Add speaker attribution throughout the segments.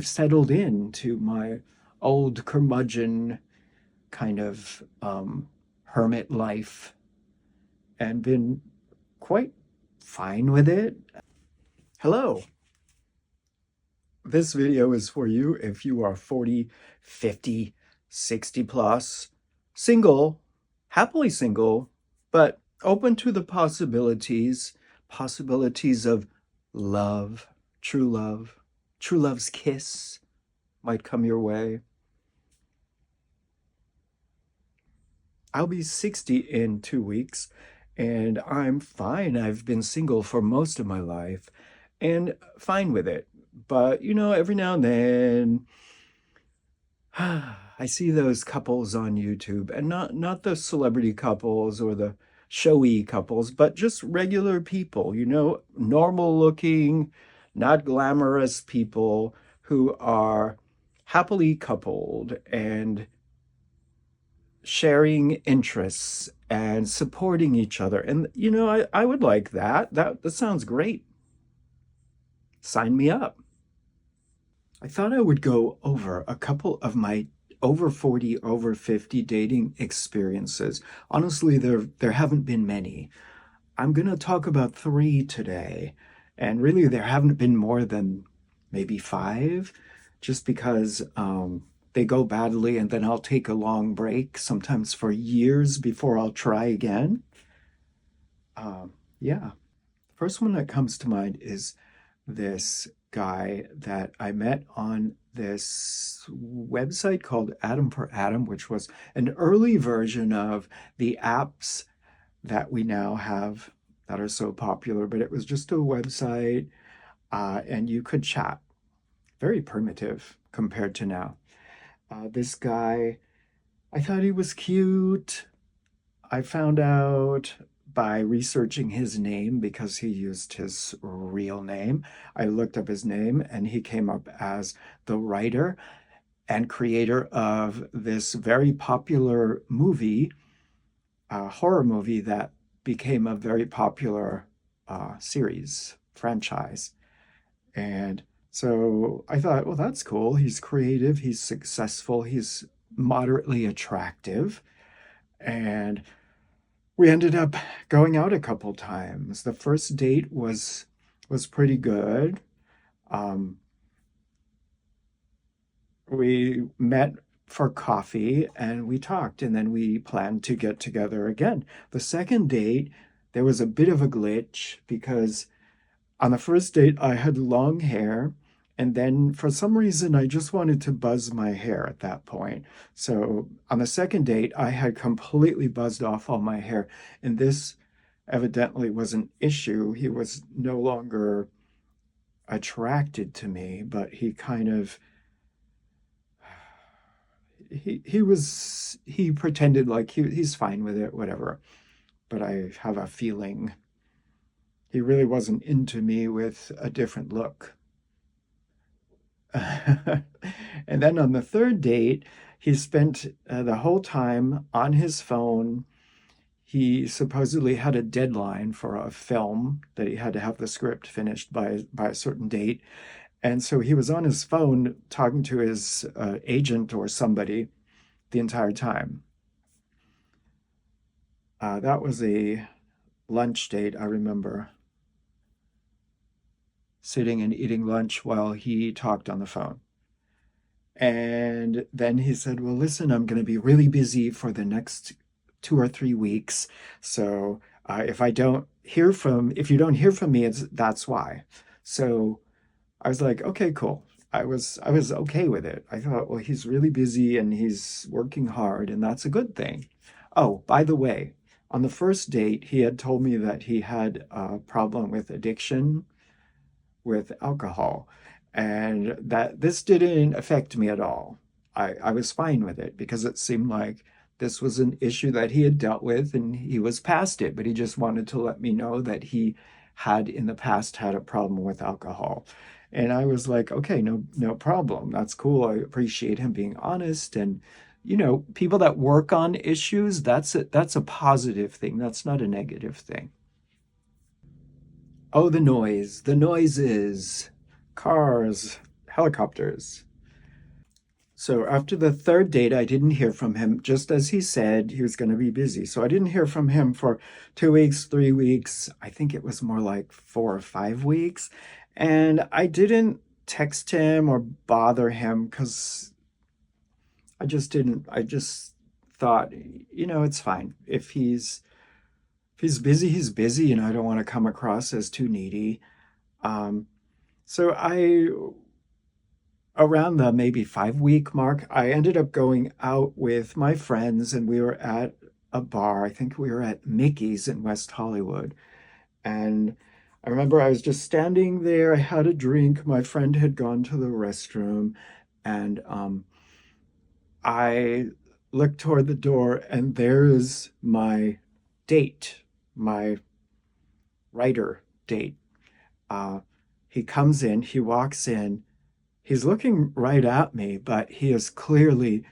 Speaker 1: I've settled into my old curmudgeon kind of hermit life and been quite fine with it. Hello. This video is for you if you are 40, 50, 60 plus, single, happily single, but open to the possibilities of love, true love's kiss might come your way. I'll be 60 in 2 weeks, and I'm fine. I've been single for most of my life and fine with it. But, every now and then, I see those couples on YouTube, and not the celebrity couples or the showy couples, but just regular people, normal looking, not glamorous people who are happily coupled and sharing interests and supporting each other. And, I would like that. That sounds great. Sign me up. I thought I would go over a couple of my over 40, over 50 dating experiences. Honestly, there haven't been many. I'm going to talk about 3 today. And really, there haven't been more than maybe 5, just because they go badly and then I'll take a long break, sometimes for years before I'll try again. Yeah. First one that comes to mind is this guy that I met on this website called Atom for Atom, which was an early version of the apps that we now have that are so popular, but it was just a website and you could chat. Very primitive compared to now. This guy, I thought he was cute. I found out by researching his name because he used his real name. I looked up his name and he came up as the writer and creator of this very popular movie, a horror movie that became a very popular series, franchise. And so I thought, well, that's cool. He's creative, he's successful, he's moderately attractive. And we ended up going out a couple times. The first date was pretty good. We met for coffee and we talked, and then we planned to get together again. The second date, there was a bit of a glitch because on the first date, I had long hair, and then for some reason, I just wanted to buzz my hair at that point. So on the second date, I had completely buzzed off all my hair, and this evidently was an issue. He was no longer attracted to me, but he kind of he pretended like he's fine with it, whatever. But I have a feeling he really wasn't into me with a different look. And then on the third date, he spent the whole time on his phone. He supposedly had a deadline for a film that he had to have the script finished by a certain date. And so he was on his phone talking to his agent or somebody the entire time. That was a lunch date, I remember. Sitting and eating lunch while he talked on the phone. And then he said, well, listen, I'm going to be really busy for the next 2 or 3 weeks. So if you don't hear from me, that's why. So I was like, okay, cool. I was okay with it. I thought, well, he's really busy and he's working hard, and that's a good thing. Oh, by the way, on the first date, he had told me that he had a problem with addiction with alcohol, and that this didn't affect me at all. I was fine with it because it seemed like this was an issue that he had dealt with and he was past it, but he just wanted to let me know that he had in the past had a problem with alcohol. And I was like, okay, no problem. That's cool. I appreciate him being honest. And people that work on issues, that's a positive thing. That's not a negative thing. Oh, the noise. The noises. Cars, helicopters. So after the third date, I didn't hear from him, just as he said he was going to be busy. So I didn't hear from him for 2 weeks, 3 weeks. I think it was more like 4 or 5 weeks. And I didn't text him or bother him because I just didn't. I just thought, it's fine. If he's busy, he's busy, and I don't want to come across as too needy. Um, so I around the maybe 5 week mark, I ended up going out with my friends and we were at a bar. I think we were at Mickey's in West Hollywood. And I remember I was just standing there. I had a drink. My friend had gone to the restroom and I looked toward the door and there's my date, my writer date. Uh, he comes in, he walks in. He's looking right at me, but he is clearly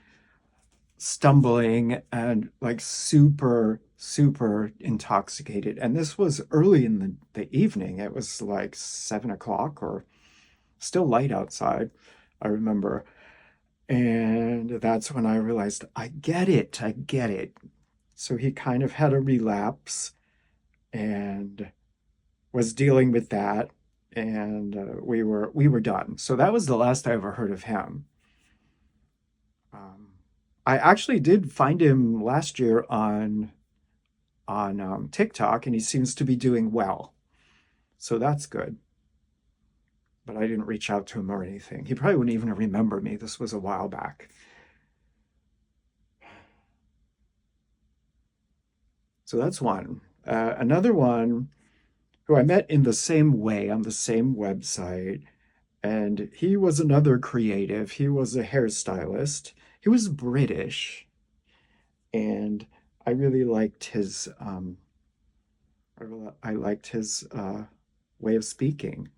Speaker 1: stumbling and like super, super intoxicated. And this was early in the evening. It was like 7 o'clock or still light outside, I remember. And that's when I realized, I get it. I get it. So he kind of had a relapse and was dealing with that. And we were done. So that was the last I ever heard of him. Um, I actually did find him last year on TikTok, and he seems to be doing well. So that's good. But I didn't reach out to him or anything. He probably wouldn't even remember me. This was a while back. So that's one. Another one who I met in the same way on the same website, and he was another creative. He was a hairstylist. He was British, and I really liked I liked his way of speaking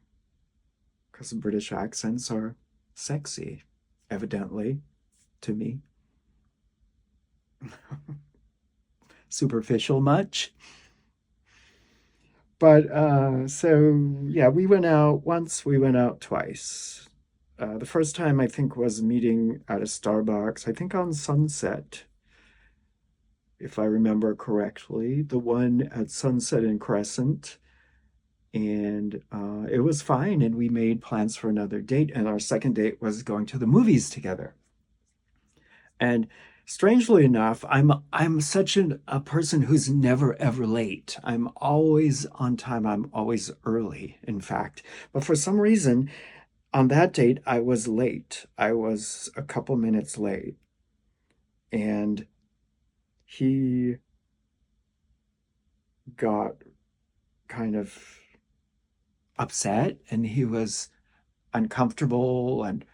Speaker 1: because British accents are sexy, evidently, to me. Superficial much? But so yeah, we went out once, we went out twice. The first time I think was meeting at a Starbucks, I think on Sunset, if I remember correctly, the one at Sunset and Crescent. And it was fine. And we made plans for another date. And our second date was going to the movies together. And strangely enough, I'm such a person who's never ever late. I'm always on time. I'm always early, in fact. But for some reason, on that date, I was late. I was a couple minutes late. And he got kind of upset and he was uncomfortable and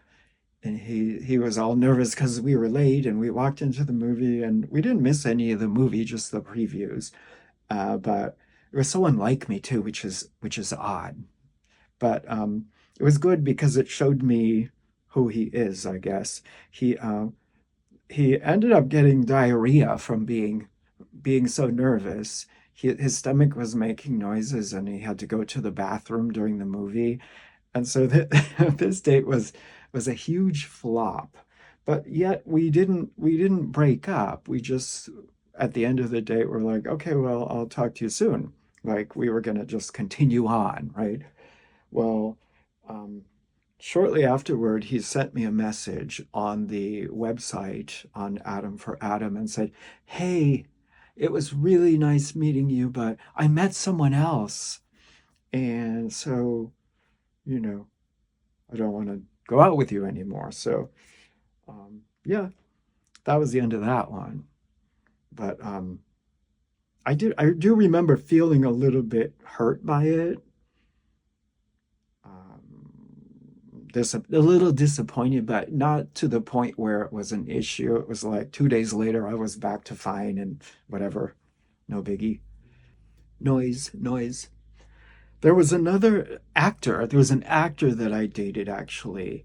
Speaker 1: he was all nervous because we were late and we walked into the movie and we didn't miss any of the movie, just the previews. But it was so unlike me too, which is odd. But it was good because it showed me who he is, I guess. He ended up getting diarrhea from being so nervous. His stomach was making noises and he had to go to the bathroom during the movie. And so this date was a huge flop. But yet we didn't break up. We just at the end of the date we're like, okay, well, I'll talk to you soon. Like we were gonna just continue on, right? Well, um, shortly afterward, he sent me a message on the website on Adam for Adam and said, "Hey, it was really nice meeting you, but I met someone else. And so, you know, I don't want to go out with you anymore." So, yeah, that was the end of that one. But I do remember feeling a little bit hurt by it. A little disappointed, but not to the point where it was an issue. It was like 2 days later, I was back to fine and whatever, no biggie. Noise, noise. There was another actor. There was an actor that I dated actually.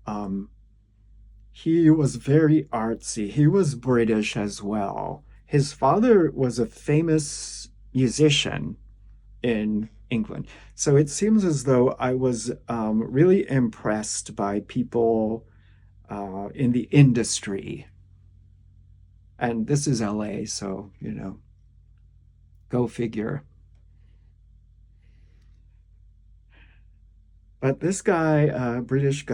Speaker 1: Um, he was very artsy. He was British as well. His father was a famous musician in England. So it seems as though I was really impressed by people in the industry. And this is LA, so, go figure. But this guy, British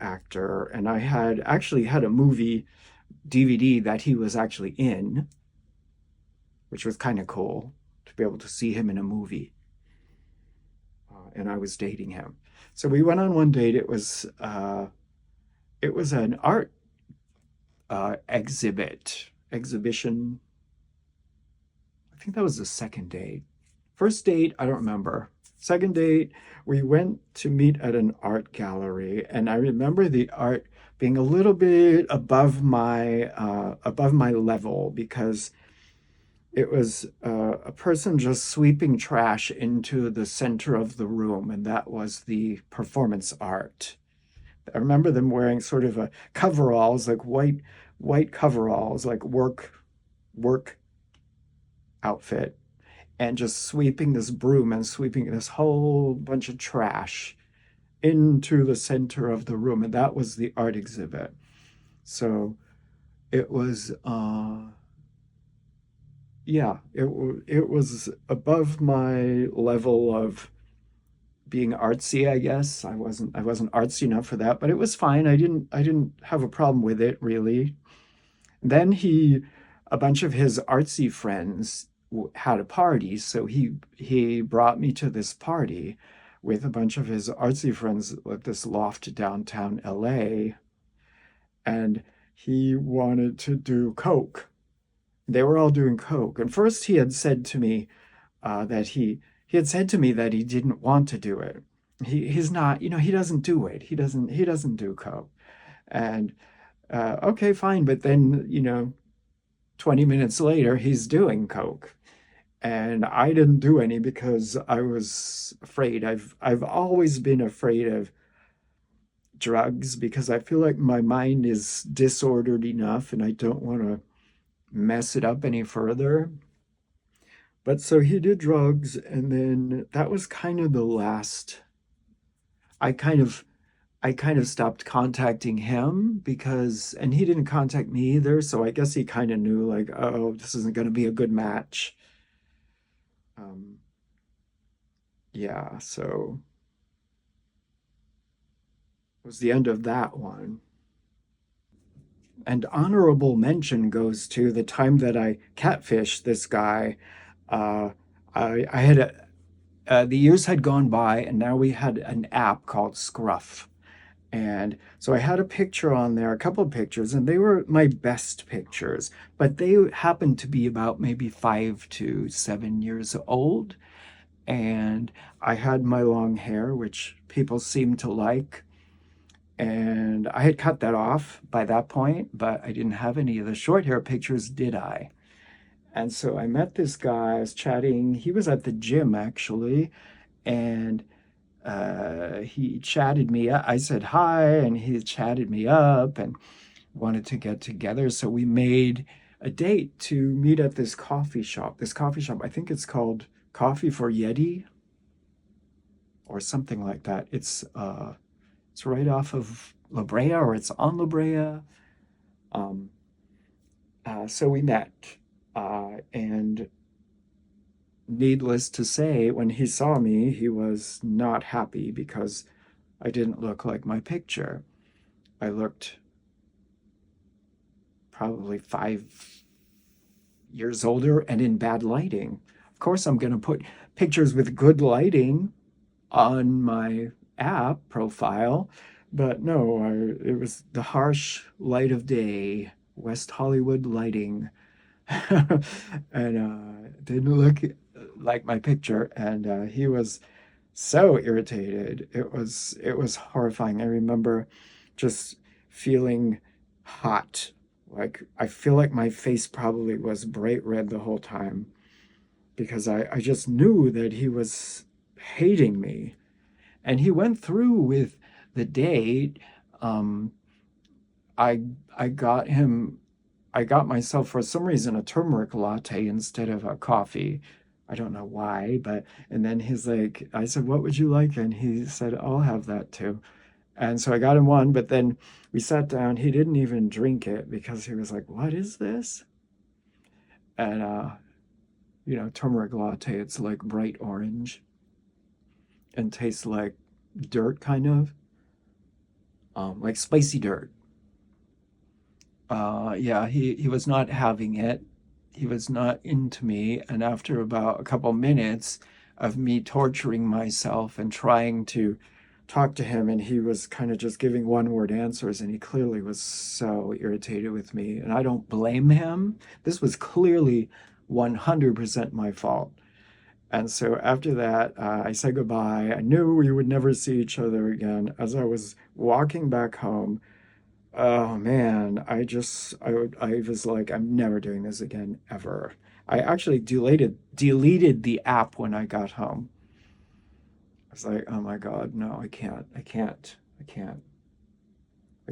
Speaker 1: actor, and I had actually had a movie DVD that he was actually in, which was kind of cool to be able to see him in a movie. And I was dating him. So we went on one date. It was an art exhibition. I think that was the second date. First date, I don't remember. Second date, we went to meet at an art gallery, and I remember the art being a little bit above my level because it was a person just sweeping trash into the center of the room, and that was the performance art. I remember them wearing sort of a coveralls, like white coveralls, like work outfit, and just sweeping this broom and sweeping this whole bunch of trash into the center of the room, and that was the art exhibit. So it was, yeah, it was above my level of being artsy, I guess. I wasn't artsy enough for that, but it was fine. I didn't have a problem with it really. Then a bunch of his artsy friends had a party, so he brought me to this party with a bunch of his artsy friends at this loft downtown LA, and he wanted to do coke. They were all doing coke, and first he had said to me that he had said to me that he didn't want to do it. He's not, he doesn't do it. He doesn't do coke. And okay, fine, but then 20 minutes later, he's doing coke. And I didn't do any because I was afraid. I've always been afraid of drugs because I feel like my mind is disordered enough and I don't want to mess it up any further. But so he did drugs, and then that was kind of the last. I kind of I kind of stopped contacting him because, and he didn't contact me either. So I guess he kind of knew, like, oh, this isn't going to be a good match. Um, yeah, so it was the end of that one. And honorable mention goes to the time that I catfished this guy. Uh, I had the years had gone by, and now we had an app called Scruff. And so I had a picture on there, a couple of pictures, and they were my best pictures, but they happened to be about maybe 5 to 7 years old. And I had my long hair, which people seemed to like. And I had cut that off by that point, but I didn't have any of the short hair pictures, did I? And so I met this guy, I was chatting. He was at the gym actually, and he chatted me up. I said hi, and he chatted me up and wanted to get together. So we made a date to meet at this coffee shop. This coffee shop, I think it's called Coffee for Yeti or something like that. It's right off of La Brea, or it's on La Brea. Um, so we met, and needless to say, when he saw me, he was not happy because I didn't look like my picture. I looked probably 5 years older and in bad lighting. Of course, I'm going to put pictures with good lighting on my app profile, but no, it was the harsh light of day, West Hollywood lighting, and didn't look like my picture, and he was so irritated. It was horrifying. I remember just feeling hot. Like I feel like my face probably was bright red the whole time because I just knew that he was hating me. And he went through with the date. Um, I I got him I got myself for some reason a turmeric latte instead of a coffee. I don't know why, but and then he's like, I said, what would you like? And he said, I'll have that too. And so I got him one, but then we sat down. He didn't even drink it because he was like, what is this? And turmeric latte, it's like bright orange and tastes like dirt kind of, like spicy dirt. Yeah, he was not having it. He was not into me. And after about a couple minutes of me torturing myself and trying to talk to him, and he was kind of just giving one word answers, and he clearly was so irritated with me. And I don't blame him. This was clearly 100% my fault. And so after that, I said goodbye. I knew we would never see each other again. As I was walking back home, oh man, I was like, I'm never doing this again ever. I actually deleted the app when I got home. I was like, oh my God, no, I can't. I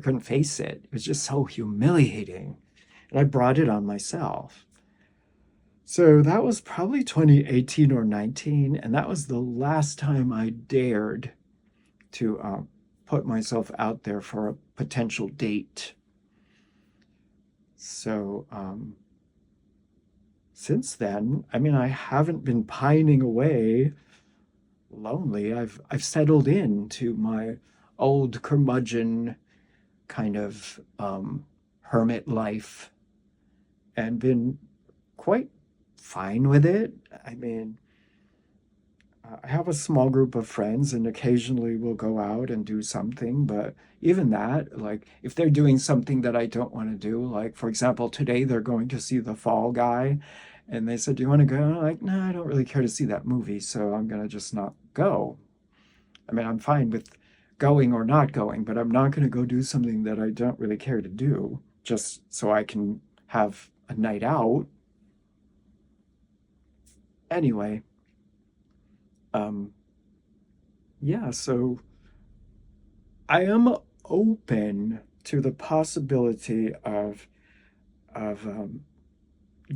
Speaker 1: couldn't face it. It was just so humiliating. And I brought it on myself. So that was probably 2018 or 19, and that was the last time I dared to put myself out there for a potential date. So since then, I mean, I haven't been pining away lonely. I've settled into my old curmudgeon kind of hermit life and been quite fine with it. I mean, I have a small group of friends and occasionally we'll go out and do something, but even that, like if they're doing something that I don't want to do, like for example, today they're going to see The Fall Guy and they said, do you want to go? And I'm like, no, I don't really care to see that movie, so I'm gonna just not go. I mean, I'm fine with going or not going, but I'm not gonna go do something that I don't really care to do just so I can have a night out. Anyway, um, yeah, so I am open to the possibility of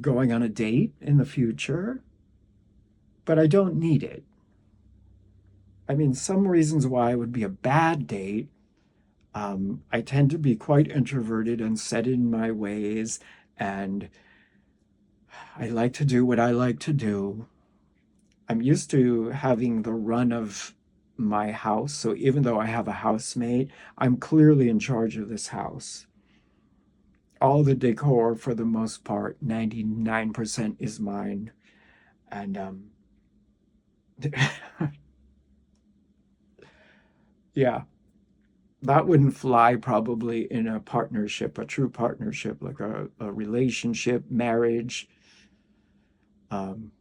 Speaker 1: going on a date in the future, but I don't need it. I mean, some reasons why it would be a bad date. I tend to be quite introverted and set in my ways, and I like to do what I like to do. I'm used to having the run of my house, so even though I have a housemate, I'm clearly in charge of this house. All the decor, for the most part, 99% is mine. And yeah, that wouldn't fly probably in a partnership, a true partnership, like a relationship, marriage, um,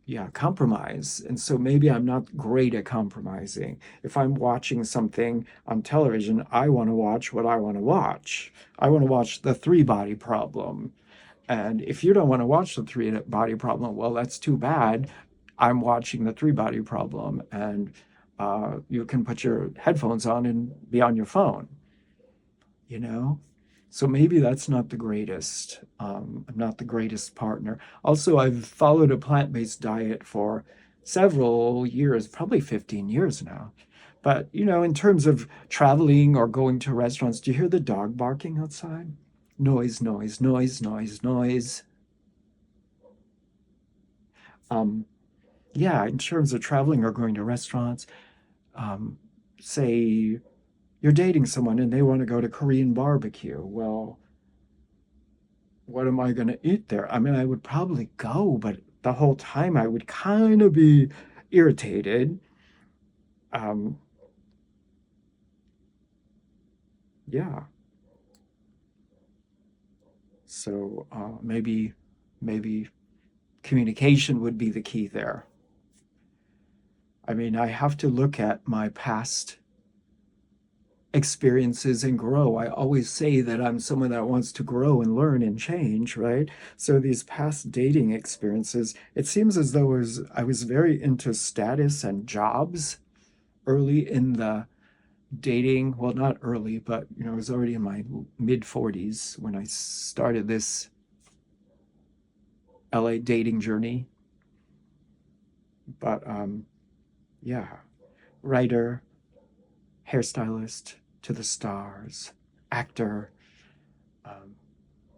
Speaker 1: yeah, compromise. And so maybe I'm not great at compromising. If I'm watching something on television, I want to watch what I want to watch. I want to watch the three body problem. And if you don't want to watch the three body problem, well, that's too bad. I'm watching the three body problem, and you can put your headphones on and be on your phone, you know? So maybe that's not the greatest. I'm not the greatest partner. Also, I've followed a plant-based diet for several years, probably 15 years now. But, in terms of traveling or going to restaurants, do you hear the dog barking outside? Noise, noise, noise, noise, noise. Um, yeah, in terms of traveling or going to restaurants, um, say you're dating someone and they want to go to Korean barbecue. Well, what am I going to eat there? I mean, I would probably go, but the whole time I would kind of be irritated. Um, yeah. So maybe communication would be the key there. I mean, I have to look at my past experiences and grow. I always say that I'm someone that wants to grow and learn and change, right? So these past dating experiences, it seems as though I was very into status and jobs early in the dating. Well, not early, but I was already in my mid 40s when I started this LA dating journey. But yeah, writer, hairstylist to the stars, actor, um,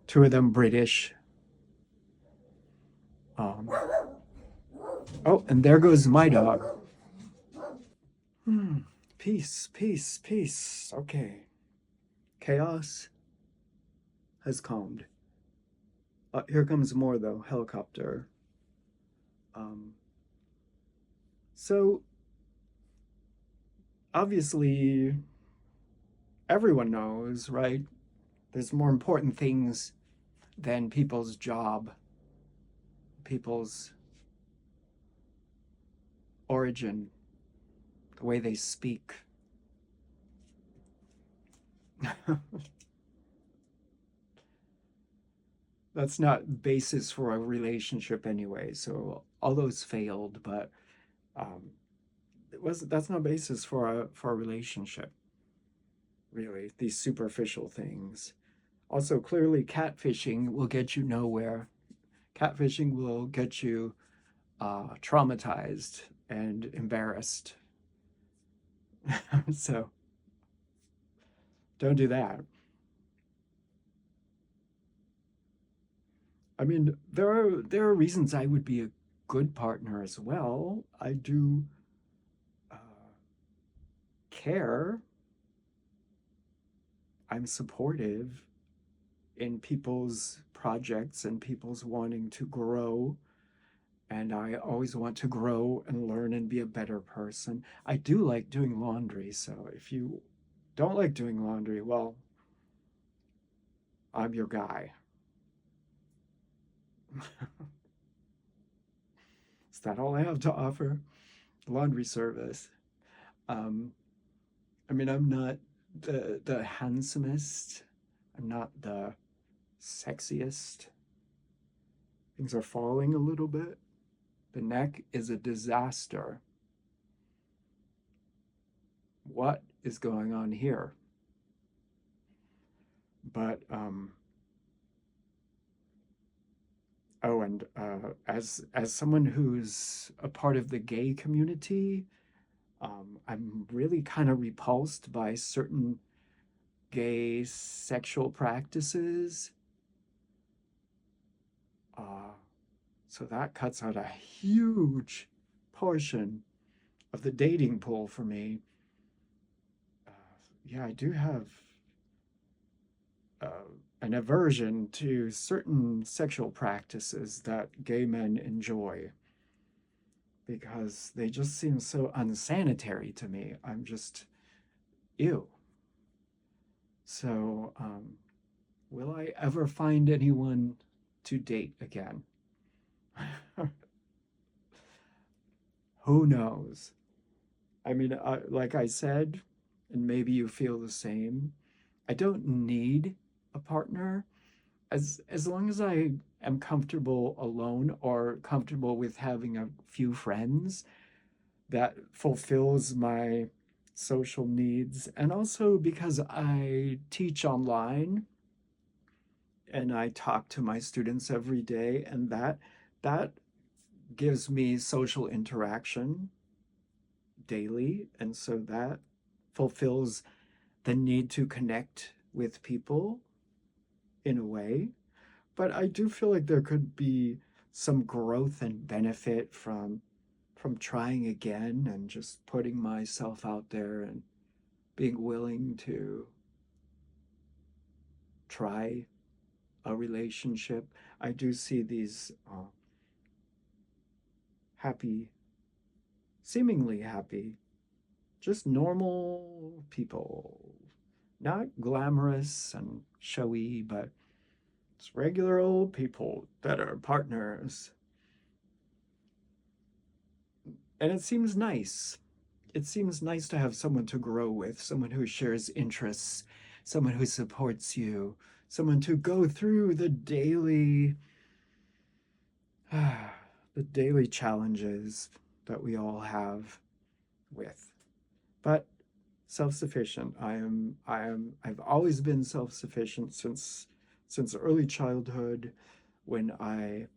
Speaker 1: two of them British. Um, oh, and there goes my dog. Hmm. Peace, peace, peace. Okay. Chaos has calmed. Here comes more, though. Helicopter. Um, so, obviously, everyone knows, right? There's more important things than people's job, people's origin, the way they speak. That's not basis for a relationship anyway. So all those failed, but um, that's not basis for a relationship. Really, these superficial things. Also, clearly, catfishing will get you nowhere. Catfishing will get you traumatized and embarrassed. So don't do that. I mean, there are reasons I would be a good partner as well. I do uh, care. I'm supportive in people's projects and people's wanting to grow. And I always want to grow and learn and be a better person. I do like doing laundry. So if you don't like doing laundry, well, I'm your guy. Is that all I have to offer? Laundry service. Um, I mean, I'm not the handsomest. I'm not the sexiest. Things are falling a little bit. The neck is a disaster. What is going on here? But oh, and as someone who's a part of the gay community, I'm really kind of repulsed by certain gay sexual practices. Uh, so that cuts out a huge portion of the dating pool for me. Uh, yeah, I do have uh, an aversion to certain sexual practices that gay men enjoy because they just seem so unsanitary to me. I'm just, ew. So, will I ever find anyone to date again? Who knows? I mean, like I said, and maybe you feel the same, I don't need a partner as long as I am comfortable alone or comfortable with having a few friends that fulfills my social needs. And also because I teach online and I talk to my students every day, and that gives me social interaction daily, and so that fulfills the need to connect with people in a way. But I do feel like there could be some growth and benefit from trying again and just putting myself out there and being willing to try a relationship. I do see these happy, seemingly happy, just normal people, not glamorous and showy, but it's regular old people that are partners. And it seems nice. It seems nice to have someone to grow with, someone who shares interests, someone who supports you, someone to go through the daily challenges that we all have with. But self-sufficient. I've always been self-sufficient since early childhood when I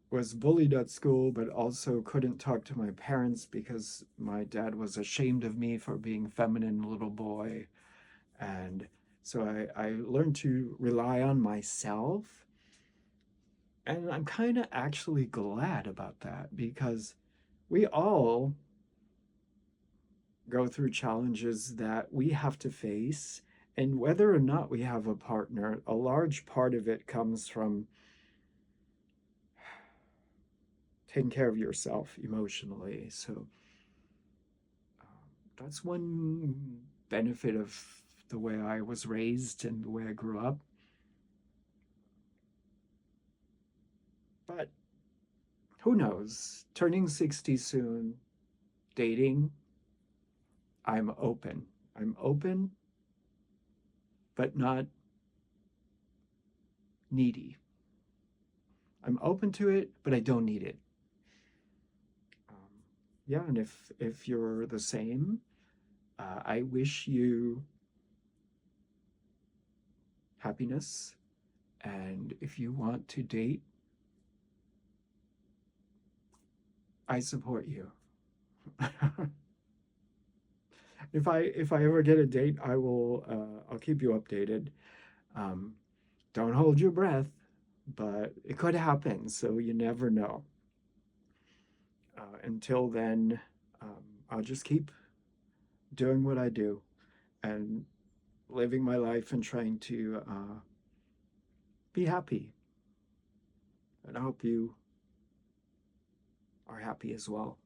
Speaker 1: was bullied at school, but also couldn't talk to my parents because my dad was ashamed of me for being a feminine little boy. And so I learned to rely on myself. And I'm kind of actually glad about that because we all go through challenges that we have to face. And whether or not we have a partner, a large part of it comes from taking care of yourself emotionally. So that's one benefit of the way I was raised and the way I grew up. But who knows? Turning 60 soon, dating, I'm open. I'm open, but not needy. I'm open to it, but I don't need it. Um, yeah, and if you're the same, I wish you happiness. And if you want to date, I support you. If I ever get a date, I'll keep you updated. Um, don't hold your breath, but it could happen, so you never know. Until then, I'll just keep doing what I do and living my life and trying to be happy. And I hope you are happy as well.